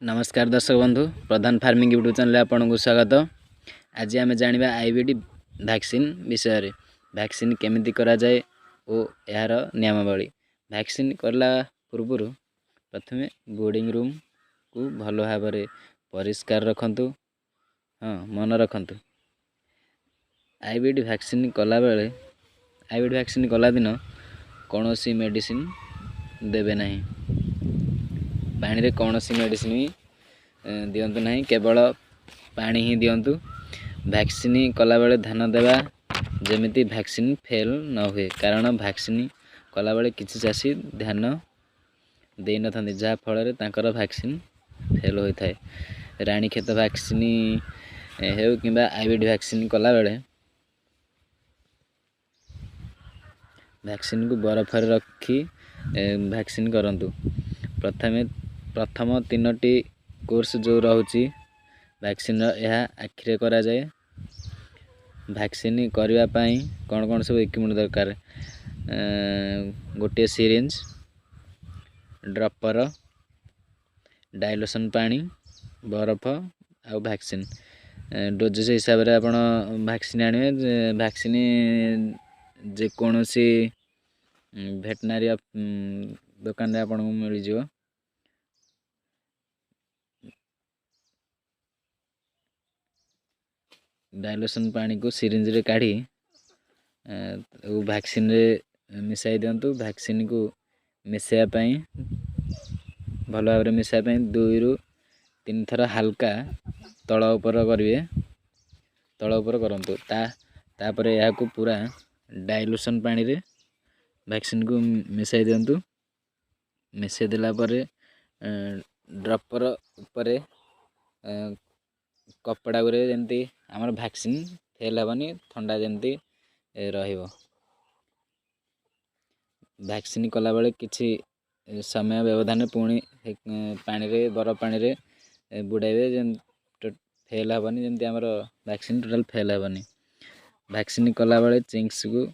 नमस्कार दर्शक बंधु प्रधान फार्मिंग यूट्यूब चैनल आपको स्वागत। आज आम जाना आईबीडी वैक्सीन विषय वैक्सीन केमिति करा जाए और यार नियमावली। वैक्सीन करला पूर्व प्रथमे बोर्डिंग रूम को भल भाव परिष्कार रखंतु। हाँ मन रखंतु आईबीडी वैक्सीन कला बेले आईबीडी वैक्सीन कला दिन कौन सी मेडिसिन देवे नहीं। पानी रे कौन सी मेडिसिन दिंतु नहीं, केवल पानी ही दिंतु। वैक्सीन कला बेले ध्यान देवा जमिति वैक्सीन फेल न हुए, कारण वैक्सीन कला बेले किसी चाषी ध्यान दे न था जहाँ फल तांकर वैक्सीन फेल होता है। रानीखेत वैक्सीन हो कि आईबीडी वैक्सीन कला बेले वैक्सीन को बरफ रखी वैक्सीन करंतु। प्रथम 3टी कोर्स जो रोचे वैक्सीन यह आखिरे करा जाए। वैक्सीन करने कौन कौन सब इक्विपमेंट दरकार, गोटे सिरिंज, ड्रपर, डायल्यूशन पानी, बरफ आ वैक्सीन डोजेज हिसाब से आप वैक्सीन आने। वैक्सीन जेकोसी भेटनारी दुकान आपको मिल जाए। डायल्यूशन पानी को सिरिंज रे काढ़ी वैक्सीन रे मिसाई दिंतु। वैक्सीन को मिसाइवाई भल भाव मिसाइवाई 2 ରୁ 3 थर हल्का तल उपर करेंगे। तल उपर करंतु तापर या पूरा डायल्यूशन पानी रे वैक्सीन को मिसाई दिंतु। मिसाई देला परे ड्रपर ऊपर कपड़ा गुरे जमती आमर वैक्सीन फेल हेबनी, ठंडा जमती रहिबो। वैक्सीन कला बेले किछि समय व्यवधान पुणी पानी रे बरफ पानी रे बुड़ाइबे, फेल हेबनी जमती आमर वैक्सीन टोटल फेल हेबनी। वैक्सीन कला बेले चिंग्स को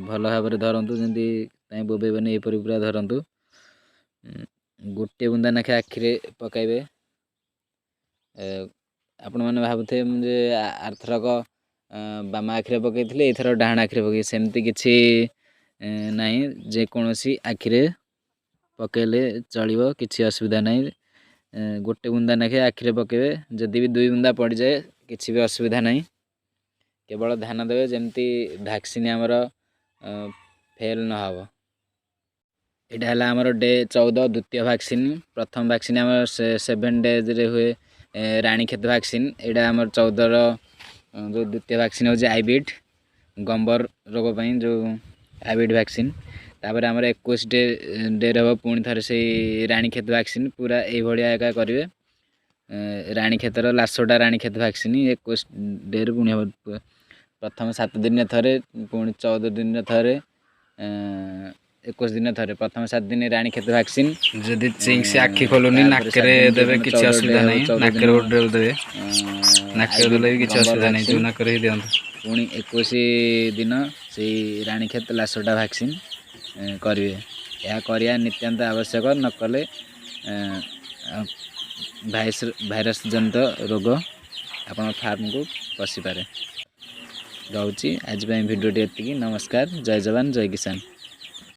भल भाव धरतु, जमी बोबेबनी एपरी पूरा धरतु। गोटे बुंदा नाखे आखिरे पकाइबे। आपण मैंने भावुथे जे आरथरक बाम आखिरे पकई एथर डाहाण आखिरे पकई, सेमती किसी ना जेकोसी आखिरे पकईले चलो, किसी असुविधा ना। गोटे बुंदा नाखे आखिरे पकईबे, जदि भी 2 बुंदा पड़ जाए किसी भी असुविधा ना। केवल ध्यान देवे जमती वैक्सीन आमर फेल न हो। यहाँ आमर डे 14 द्वितीय वैक्सीन। प्रथम वैक्सीन आम 7 डेज रे हुए रानीखेत वैक्सीन। यहाँ आम 14 जो द्वितीय वैक्सीन हो आईबीड गंबर रोग पर जो आईबीड वैक्सीन। तापर आमर 21 डे हम पुणी थे से रानीखेत वैक्सीन पूरा ये एका करेंगे। रानीखेतर लाशटा रानीखेत वैक्सीन 21 डे पुणी हम। प्रथम 7 दिन थे, पुणी 14 दिन थे, 21 दिन थे। प्रथम 7 दिन रानीखेत वैक्सीन। जदि चिंग्स आखि खोलुनी नाकरे देबे किछि असुविधा नै, नाकरे ओड्रे देबे, नाकरे देले किछि असुविधा नै, जो नाकरे ही दियंतु। पुणी 21 दिन से रानीखेत लाशटा वैक्सीन करेंगे। यह करिया नित्यांत आवश्यक, नकले भाइरस जनित रोग आपण फार्म को पशिपारे। रोची आज भिडियोटी एतिकी। नमस्कार, जय जवान जय किसान।